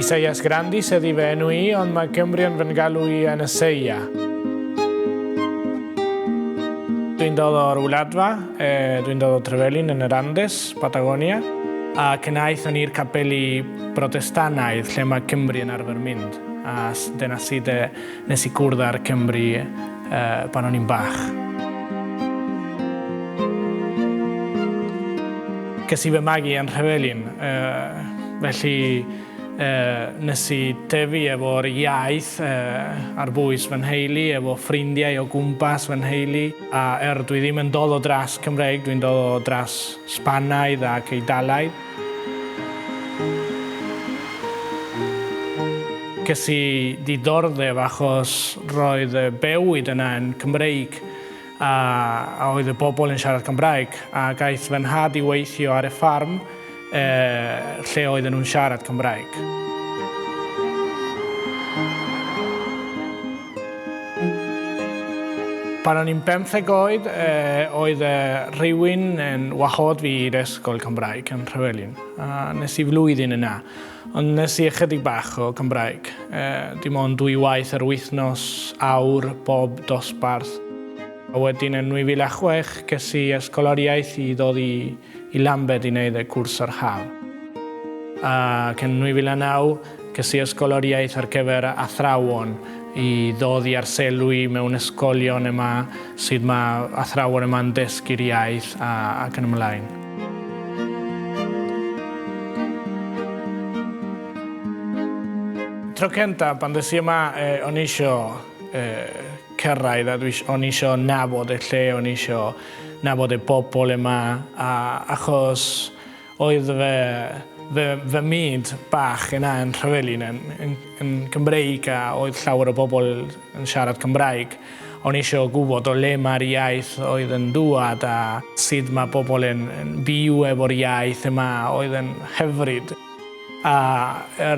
Isaias Grandes ydi fy enw I, ond mae Cymru yn fy galw I yn y seia. Dwi'n dod o'r wladfa, dwi'n dod o Derfynol yn y Rownd, Patagonia, ac yn aethon i'r capeli Protestanaidd lle mae Cymru yn arfer mynd. A dyna sydd nes I cwrdd ar Cymru pan o'n i'n bach. Ges I fy magu yn Derfynol, felly nes I tefu efo'r iaith ar bwys fy nheulu, efo ffrindiau o gwmpas fy nheulu. A dwi ddim yn dod o dras Cymreig, dwi'n dod o dras Spanaidd ac Eidalaidd. Ges I diddordeb achos roedd y bewyd yna yn Cymreig a oedd y bobl yn siarad Cymraeg a gaeth fy nhad I weithio ar y ffarm lle oedden nhw'n siarad Cymraeg. Pan o'n i'n 15 oed, oedd rhywun yn wahodd fi i'r ysgol Cymraeg yn Derfynol. Nes I flwyddyn yna, ond nes I ychydig bach o Cymraeg. Dim ond 2 waith yr wythnos, awr, bob dosbarth. A wedyn yn 2006, ges I ysgoloriaeth I ddod I Lambed I wneud y cwrs yr haf. Ac yn 2009, ges I ysgoloriaeth ar gyfer athrawon I ddod I arselwi mewn ysgolion yma sydd mae athrawon yma'n dysgu'r iaith ac yn ymlaen. Tro cynta, pan des I yma, o'n I isio cyrraedd a o'n I isio nabod y lle, o'n I isio nabod y bobl yma achos oedd fy myd bach yna yn Derfynol yn Gymreig a oedd llawer o bobl yn siarad Cymraeg. O'n I isio gwybod o le mae'r iaith oedd yn dŵad a sut mae bobl yn byw efo'r iaith yma oedd yn hyfryd. A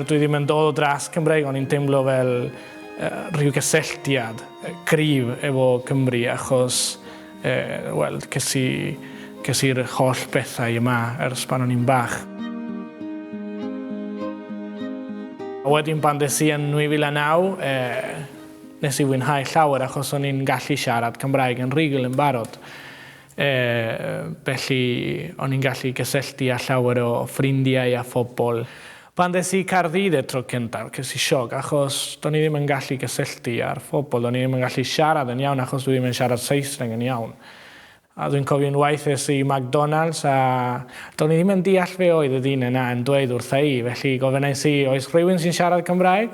dwi ddim yn dod o dras Cymreig, o'n i'n teimlo fel rhyw gysylltiad cryf efo Cymru achos ces i'r holl bethau yma ers pan o'n i'n bach. A wedyn pan des I yn 2009, nes I fwynhau llawer achos o'n i'n gallu siarad Cymraeg yn rhugl yn barod. Felly o'n i'n gallu gysylltu â llawer o ffrindiau a phobl. Pan des I Caerdydd tro cyntaf, ces I sioc achos do'n I ddim yn gallu gysylltu â'r phobl, do'n I ddim yn gallu siarad yn iawn achos dwi ddim yn siarad Saesneg yn iawn. A dwi'n cofio'n waithus I McDonald's a do'n I ddim yn deall fe oedd y dyn yna yn dweud wrtha I, felly gofynnais I oes rhywun sy'n siarad Cymraeg?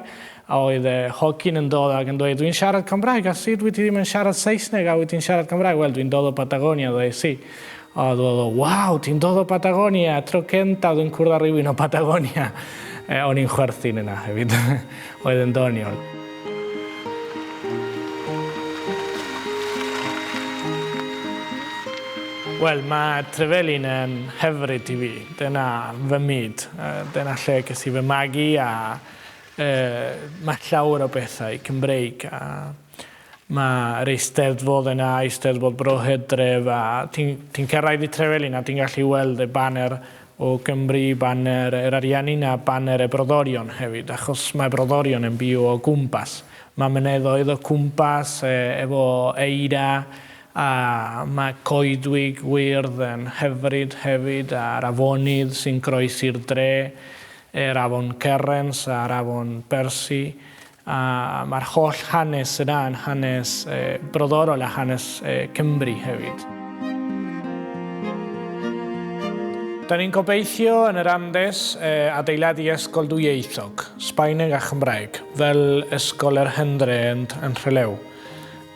A oedd hogyn yn dod ac yn dweud dwi'n siarad Cymraeg a sut wyt ti ddim yn siarad Saesneg a wyt ti'n siarad Cymraeg? Wel, dwi'n dod o Patagonia, dweud I. A dweud o, waw, ti'n dod o Patagonia, tro cynta dwi'n cwrdd â rhywun o Patagonia. O'n i'n chwerthin yna hefyd, oedd yn doniol. Wel, mae Derfynol yn hyfryd I fi, dyna fy myd, dyna lle ges I fy magu a mae llawer o bethau Cymreig. Mae'r eisteddfod yna, eisteddfod Bro Hydref a ti'n cyrraedd I Derfynol a ti'n gallu weld y banner o Gymru, banner yr ariannin a banner y brodorion hefyd, achos mae brodorion yn byw o gwmpas. Mae myneddoedd o gwmpas efo eira, a mae coedwig wyrdd yn hyfryd hefyd a'r afonydd sy'n croesi'r dre, yr afon Cerrens a'r afon Persi. Mae'r holl hanes yna yn hanes brodorol a hanes Cymru hefyd. Da ni'n gobeithio yn yr Andes adeiladu ysgol dwyieithog, Sbaeneg a Chymraeg, fel ysgol yr Hyndre yn Rhylew.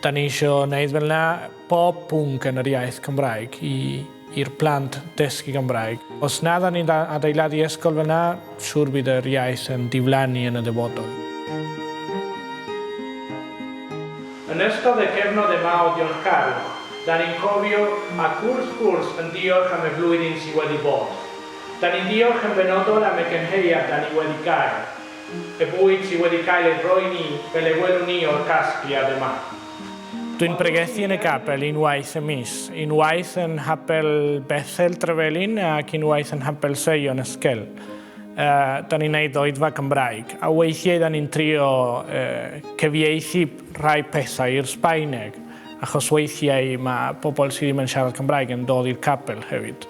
Da ni eisiau gwneud fel yna bob pwnc yn yr iaith Cymraeg i'r plant dysgu Cymraeg. Os na da ni'n adeiladu ysgol fel yna, siŵr bydd yr iaith yn diflannu yn y dyfodol. Yn ystod y cyfnod yma o ddiolchgarwch, da ni'n cofio a gwrs yn diolch am y flwyddyn sydd wedi bod. Da ni'n diolch yn benodol am y gynheriad da ni wedi gael. Y bwyd sydd wedi cael ei roi ni fel y welwn ni o'r casgliad yma. Dwi'n pregethu yn y gapel unwaith y mis. Unwaith yn hapel Bethel Derfynol ac unwaith yn hapel Seion Ysgel. da ni'n neud oedfa Cymraeg. A weithiau da ni'n trio cyfieithu rhai pethau i'r Sbaeneg, achos weithiau mae pobl sydd ddim yn siarad Cymraeg yn dod i'r capel hefyd.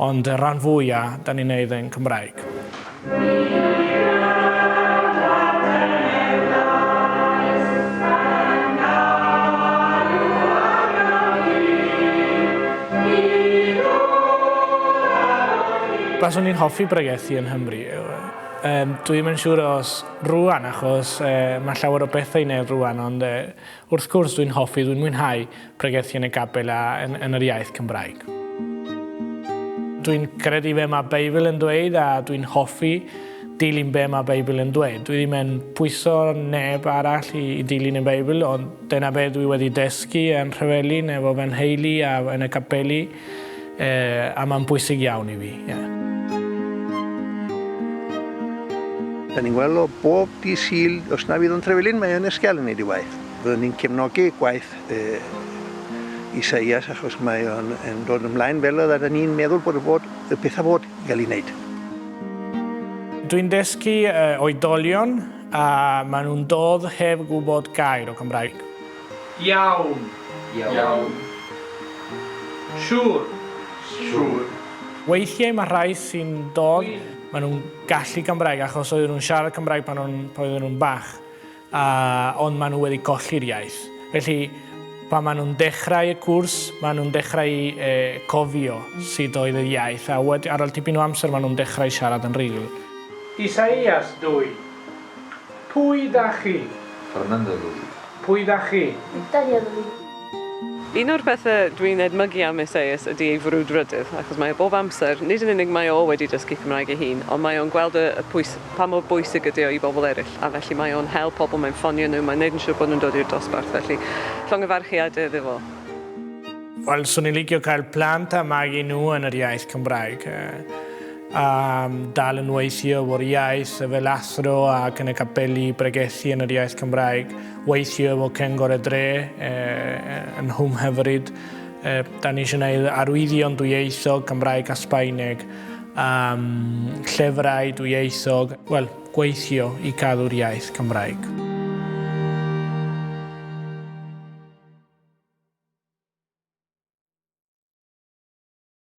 Ond rhan fwyaf da ni'n neud yn Cymraeg. Baswn i'n hoffi bregethu yn Nghymru. Dwi ddim yn siŵr os rwan, achos mae llawer o bethau i wneud rwan, ond wrth gwrs dwi'n mwynhau pregethu yn y capel a yn yr iaith Cymraeg. Dwi'n credu be mae Beibl yn dweud a dwi'n hoffi dilyn be mae Beibl yn dweud. Dwi ddim yn pwyso neb arall i dilyn y Beibl, ond dyna be dwi wedi dysgu yn Rhyfelyn efo fy nheulu a yn y capeli, a mae'n bwysig iawn i fi. Yeah. Da ni'n gweld o bob dydd Sul, os na fydd o'n Trefilyn, mae yn ysgol yn neud i waith. Fyddwn ni'n cefnogi gwaith Isaias, achos mae o'n dod ymlaen fel oedd a ni'n meddwl bod y pethau fod i gael ei wneud. Dwi'n dysgu oedolion a maen nhw'n dod heb gwybod gair o Cymraeg. Iawn. Iawn. Siŵr. Siŵr. Weithiau mae rhai sy'n dod, maen nhw'n gallu Cymraeg achos oedden nhw'n siarad Cymraeg pan oedden nhw'n bach, ond maen nhw wedi colli'r iaith. Felly, pan maen nhw'n dechrau y cwrs, maen nhw'n dechrau cofio sut oedd y iaith, a ar ôl tipyn o amser maen nhw'n dechrau siarad yn rhugl. Isaias 2. Pwy da chi? Fernando 2. Pwy da chi? Italia 2. Un o'r bethau dwi'n edmygu am Isaias ydy ei frwdfrydydd, achos mae bob amser, nid yn unig mae o wedi dysgu Cymraeg ei hun, ond mae o'n gweld pa mor bwysig ydy o i bobl eraill, a felly mae o'n help pobl mewn ffonio nhw, mae'n neud yn siŵr bod nhw'n dod i'r dosbarth, felly llongyfarchiad iddo fo. Wel, swn i'n licio cael plant a magu nhw yn yr iaith Cymraeg. Dal yn weithio o'r iaith fel athro ac yn y capeli bregethu yn yr iaith Cymraeg, weithio efo Cyngor y Dre yn Hwm hyfryd. Da ni eisiau gwneud arwyddion dwyieithog Cymraeg a Sbaeneg, llyfrau dwyieithog, wel, gweithio i cadw'r iaith Cymraeg.